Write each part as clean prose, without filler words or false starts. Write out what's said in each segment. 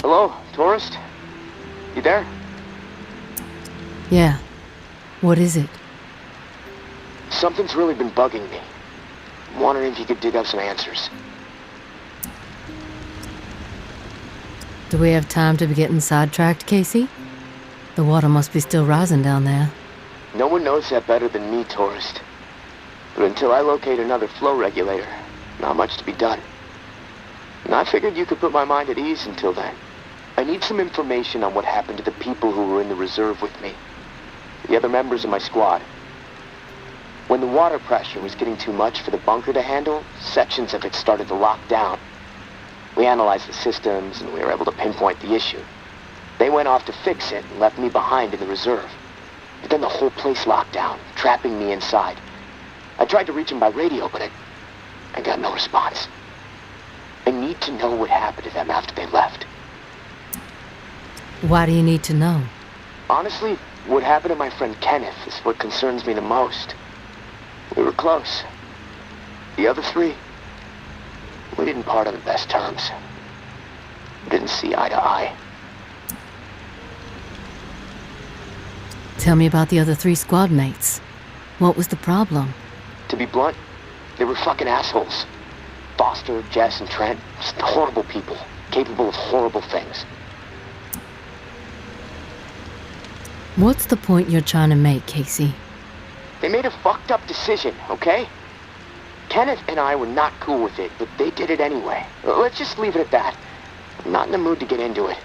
Hello, tourist? You there? Yeah. What is it? Something's really been bugging me. I'm wondering if you could dig up some answers. Do we have time to be getting sidetracked, Casey? The water must be still rising down there. No one knows that better than me, tourist. But until I locate another flow regulator, not much to be done. And I figured you could put my mind at ease until then. I need some information on what happened to the people who were in the reserve with me. The other members of my squad. When the water pressure was getting too much for the bunker to handle, sections of it started to lock down. We analyzed the systems and we were able to pinpoint the issue. They went off to fix it and left me behind in the reserve. But then the whole place locked down, trapping me inside. I tried to reach them by radio, but I got no response. I need to know what happened to them after they left. Why do you need to know? Honestly, what happened to my friend Kenneth is what concerns me the most. We were close. The other three, we didn't part on the best terms. We didn't see eye to eye. Tell me about the other 3 squad mates. What was the problem? To be blunt, they were fucking assholes. Foster, Jess, and Trent, just horrible people, capable of horrible things. What's the point you're trying to make, Casey? They made a fucked up decision, okay? Kenneth and I were not cool with it, but they did it anyway. Let's just leave it at that. I'm not in the mood to get into it.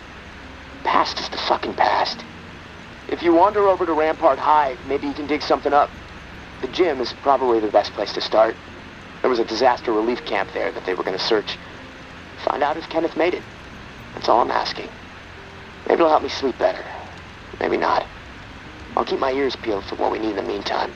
Past is the fucking past. If you wander over to Rampart High, maybe you can dig something up. The gym is probably the best place to start. There was a disaster relief camp there that they were going to search. Find out if Kenneth made it. That's all I'm asking. Maybe it'll help me sleep better. Maybe not. I'll keep my ears peeled for what we need in the meantime.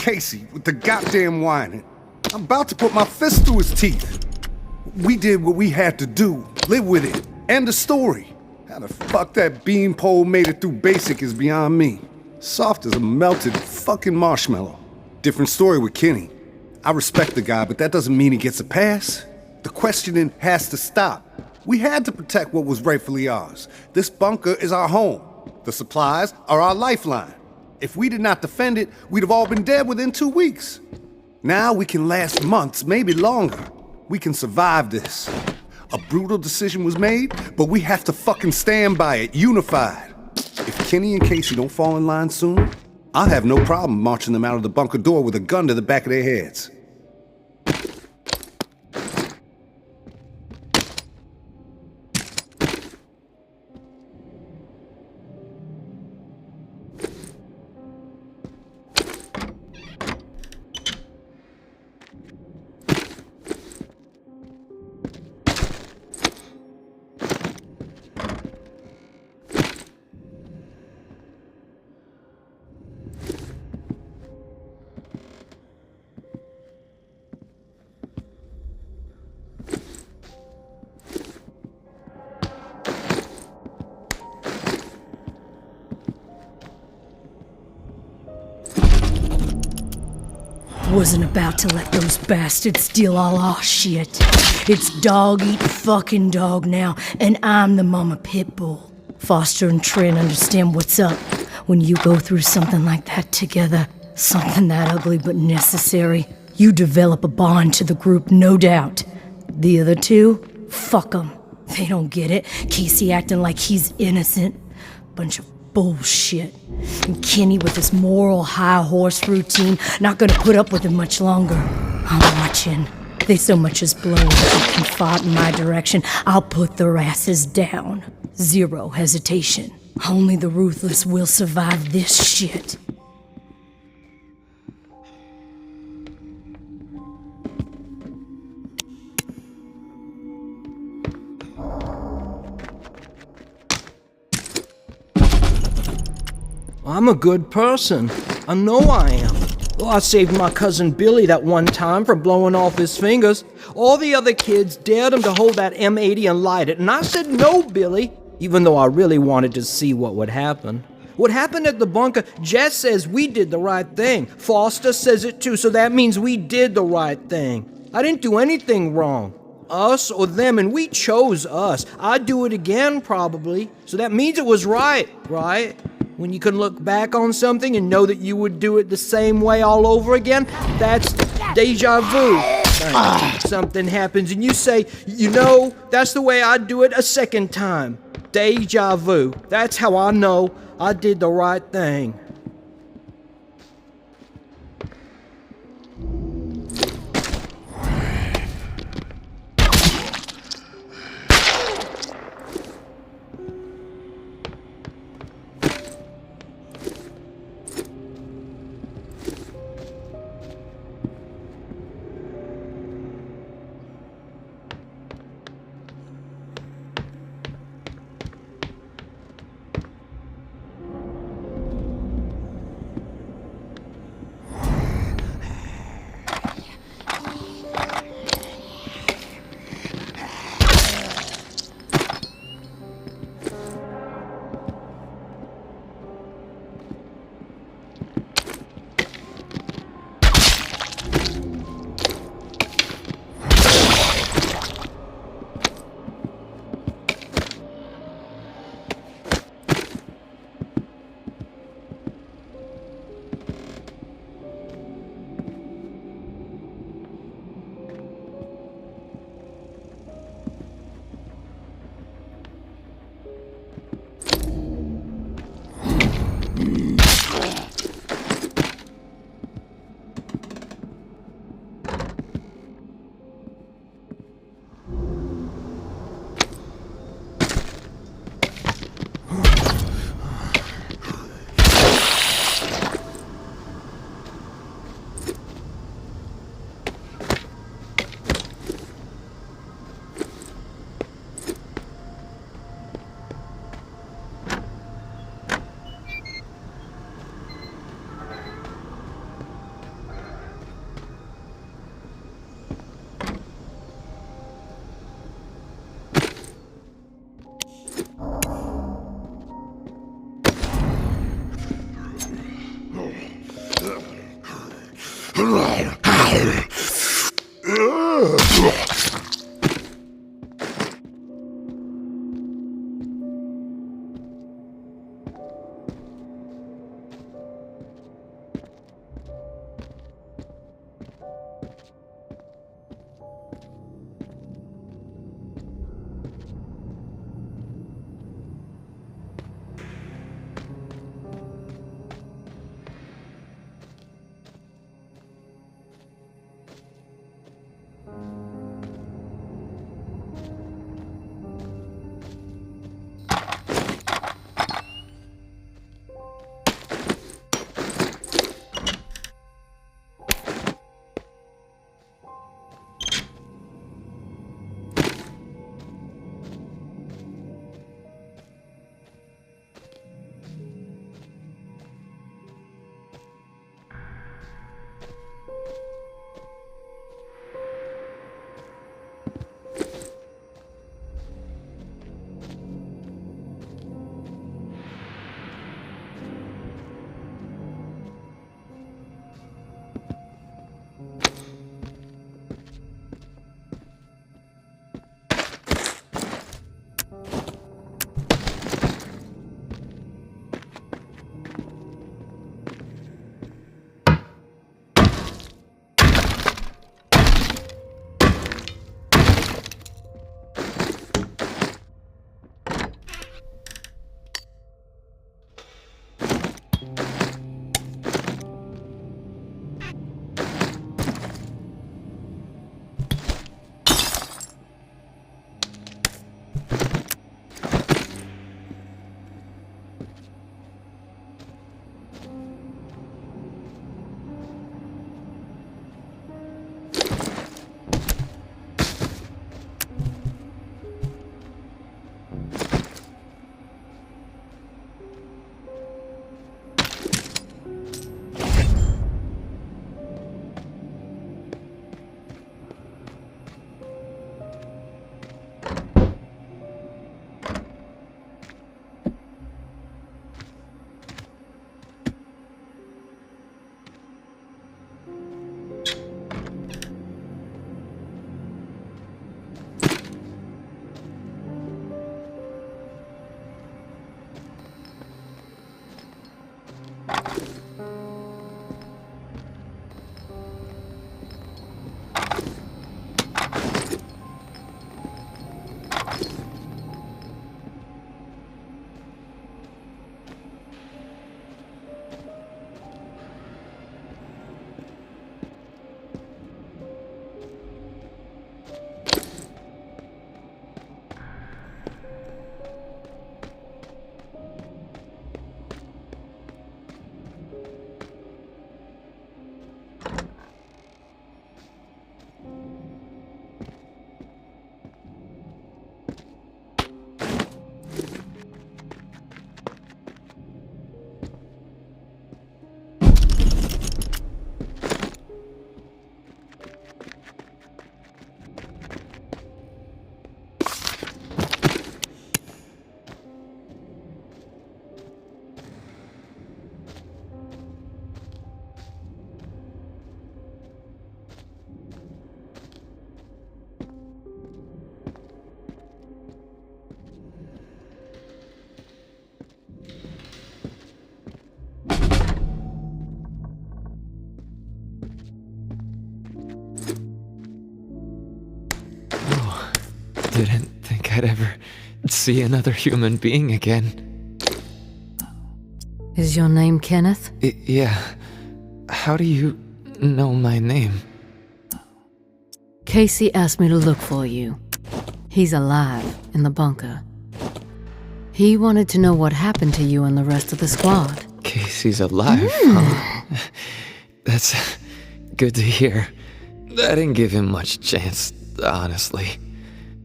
Casey with the goddamn whining. I'm about to put my fist through his teeth. We did what we had to do. Live with it. End of story. How the fuck that beanpole made it through basic is beyond me. Soft as a melted fucking marshmallow. Different story with Kenny. I respect the guy, but that doesn't mean he gets a pass. The questioning has to stop. We had to protect what was rightfully ours. This bunker is our home. The supplies are our lifeline. If we did not defend it, we'd have all been dead within 2 weeks. Now we can last months, maybe longer. We can survive this. A brutal decision was made, but we have to fucking stand by it, unified. If Kenny and Casey don't fall in line soon, I'll have no problem marching them out of the bunker door with a gun to the back of their heads. Wasn't about to let those bastards steal all our shit. It's dog eat fucking dog now, and I'm the mama pit bull. Foster and Trent understand what's up when you go through something like that together. Something that ugly but necessary. You develop a bond to the group, no doubt. The other two, fuck them. They don't get it. Casey acting like he's innocent. Bunch of bullshit. And Kenny with his moral high horse routine, not gonna put up with it much longer. I'm watching. They so much as blow a fucking fart in my direction, I'll put their asses down. Zero hesitation. Only the ruthless will survive this shit. I'm a good person. I know I am. Well, I saved my cousin Billy that one time from blowing off his fingers. All the other kids dared him to hold that M80 and light it, and I said no, Billy, even though I really wanted to see what would happen. What happened at the bunker, Jess says we did the right thing. Foster says it too, so that means we did the right thing. I didn't do anything wrong. Us or them, and we chose us. I'd do it again, probably. So that means it was right, right? When you can look back on something and know that you would do it the same way all over again, that's deja vu. Something happens and you say, you know, that's the way I'd do it a second time. Deja vu. That's how I know I did the right thing. Didn't think I'd ever see another human being again. Is your name Kenneth? Yeah. How do you know my name? Casey asked me to look for you. He's alive in the bunker. He wanted to know what happened to you and the rest of the squad. Casey's alive, huh? That's good to hear. I didn't give him much chance, honestly.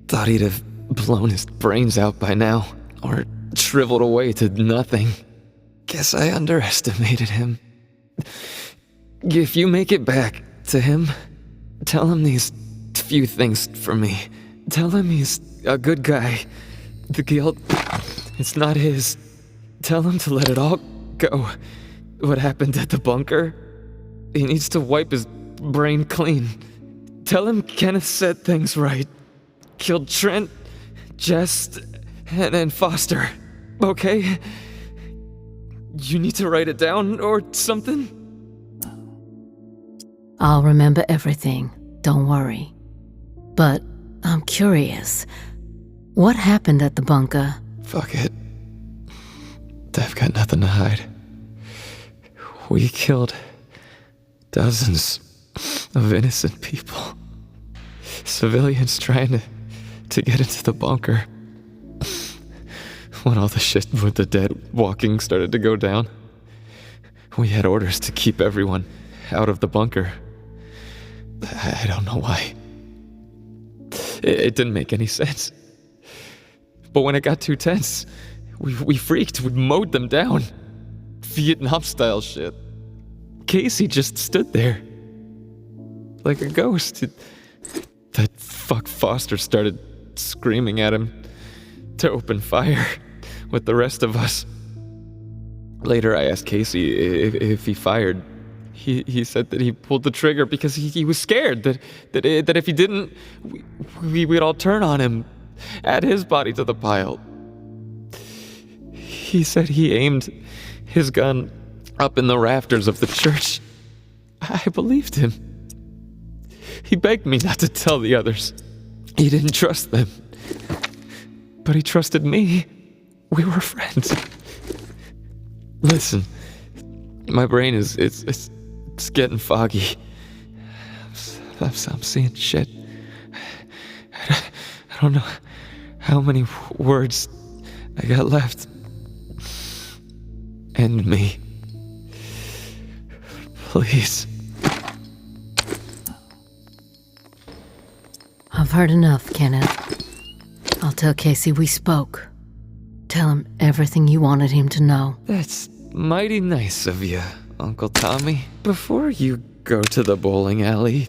Thought he'd have blown his brains out by now, or shriveled away to nothing. Guess I underestimated him. If you make it back to him, tell him these few things for me. Tell him he's a good guy. The guilt, it's not his. Tell him to let it all go. What happened at the bunker? He needs to wipe his brain clean. Tell him Kenneth said things right. Killed Trent, Jess, and Foster. Okay? You need to write it down or something? I'll remember everything, don't worry. But I'm curious. What happened at the bunker? Fuck it. I've got nothing to hide. We killed dozens of innocent people. Civilians trying to get into the bunker. When all the shit with the dead walking started to go down, we had orders to keep everyone out of the bunker. I don't know why. It didn't make any sense. But when it got too tense, we freaked. We mowed them down. Vietnam-style shit. Casey just stood there. Like a ghost. That fuck Foster started screaming at him to open fire with the rest of us. Later I asked Casey if he fired. He said that he pulled the trigger because he was scared that if he didn't, we'd all turn on him, add his body to the pile. He said he aimed his gun up in the rafters of the church. I believed him. He begged me not to tell the others. He didn't trust them. But he trusted me. We were friends. Listen, my brain is getting foggy. I'm seeing shit. I don't know how many words I got left. End me. Please. I've heard enough, Kenneth. I'll tell Casey we spoke. Tell him everything you wanted him to know. That's mighty nice of you, Uncle Tommy. Before you go to the bowling alley,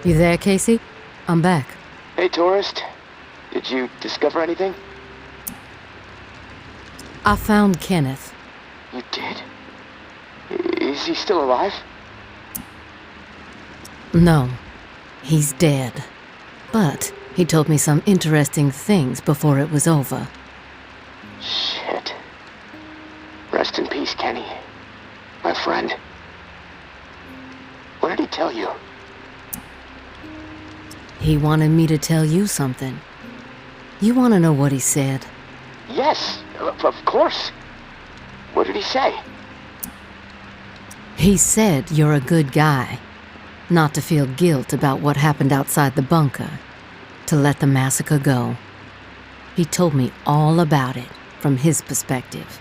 You there, Casey? I'm back. Hey, tourist. Did you discover anything? I found Kenneth. You did? Is he still alive? No, he's dead. But he told me some interesting things before it was over. Shit. Rest in peace, Kenny. My friend. What did he tell you? He wanted me to tell you something. You want to know what he said? Yes, of course. What did he say? He said you're a good guy. Not to feel guilt about what happened outside the bunker. To let the massacre go. He told me all about it from his perspective.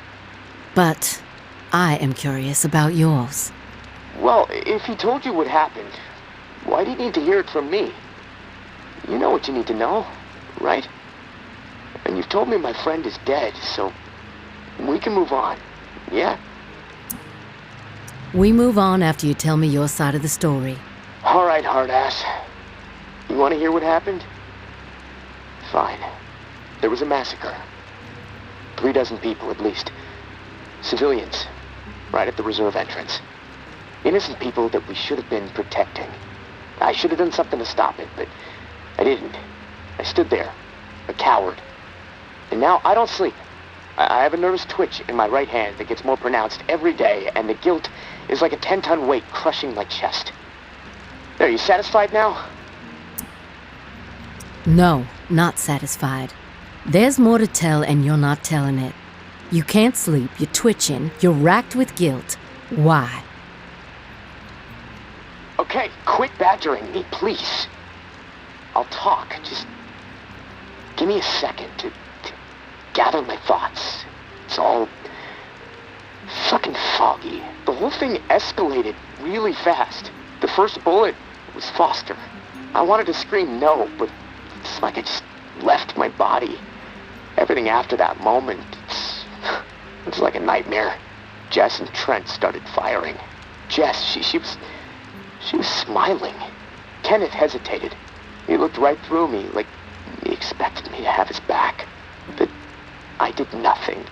But I am curious about yours. Well, if he told you what happened, why do you need to hear it from me? You know what you need to know, right? And you've told me my friend is dead, so we can move on, yeah? We move on after you tell me your side of the story. All right, hard-ass. You want to hear what happened? Fine. There was a massacre. 36 people, at least. Civilians. Right at the reserve entrance. Innocent people that we should have been protecting. I should have done something to stop it, but I didn't. I stood there, a coward. And now I don't sleep. I have a nervous twitch in my right hand that gets more pronounced every day, and the guilt is like a 10-ton weight crushing my chest. Are you satisfied now? No, not satisfied. There's more to tell and you're not telling it. You can't sleep, you're twitching, you're racked with guilt. Why? Okay, quit badgering me, please. I'll talk, just give me a second to gather my thoughts. It's all fucking foggy. The whole thing escalated really fast. The first bullet was Foster. I wanted to scream no, but it's like I just left my body. Everything after that moment, it's like a nightmare. Jess and Trent started firing. Jess, she was smiling. Kenneth hesitated. He looked right through me like he expected me to have his back. But I did nothing.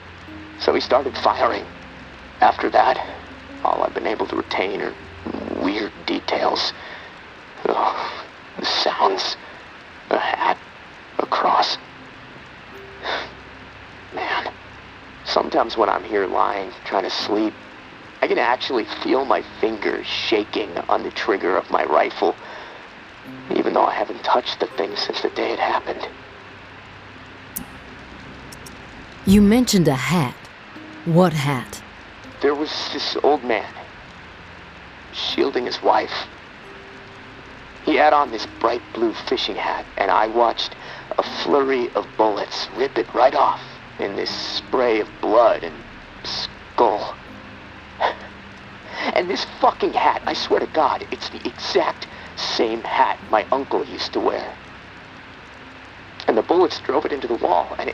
So he started firing. After that, all I've been able to retain are weird details. Oh, the sound crowns, a hat, a cross. Man, sometimes when I'm here lying, trying to sleep, I can actually feel my fingers shaking on the trigger of my rifle, even though I haven't touched the thing since the day it happened. You mentioned a hat. What hat? There was this old man, shielding his wife. He had on this bright blue fishing hat, and I watched a flurry of bullets rip it right off in this spray of blood and skull. And this fucking hat, I swear to God, it's the exact same hat my uncle used to wear. And the bullets drove it into the wall, and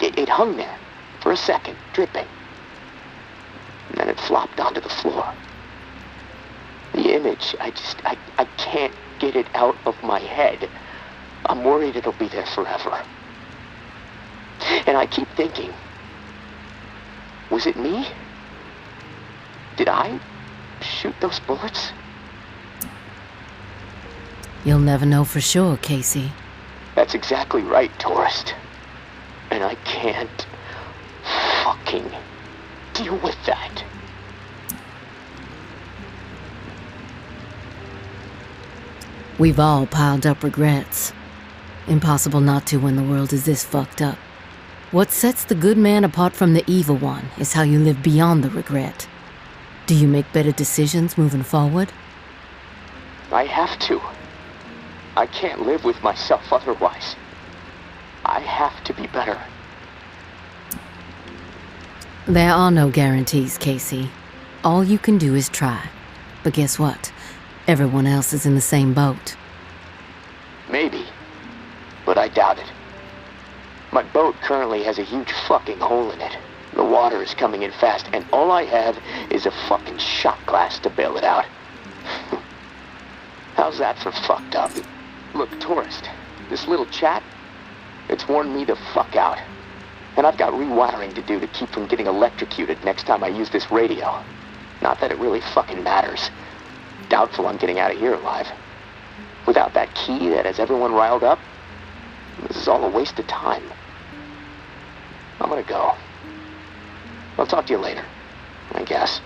it hung there for a second, dripping. And then it flopped onto the floor. The image, I can't get it out of my head. I'm worried it'll be there forever. And I keep thinking, was it me? Did I shoot those bullets? You'll never know for sure, Casey. That's exactly right, tourist. And I can't fucking deal with that. We've all piled up regrets. Impossible not to when the world is this fucked up. What sets the good man apart from the evil one is how you live beyond the regret. Do you make better decisions moving forward? I have to. I can't live with myself otherwise. I have to be better. There are no guarantees, Casey. All you can do is try. But guess what? Everyone else is in the same boat. Maybe. But I doubt it. My boat currently has a huge fucking hole in it. The water is coming in fast, and all I have is a fucking shot glass to bail it out. How's that for fucked up? Look, tourist, this little chat, it's worn me the fuck out. And I've got rewiring to do to keep from getting electrocuted next time I use this radio. Not that it really fucking matters. Doubtful I'm getting out of here alive. Without that key that has everyone riled up, this is all a waste of time. I'm gonna go. I'll talk to you later, I guess.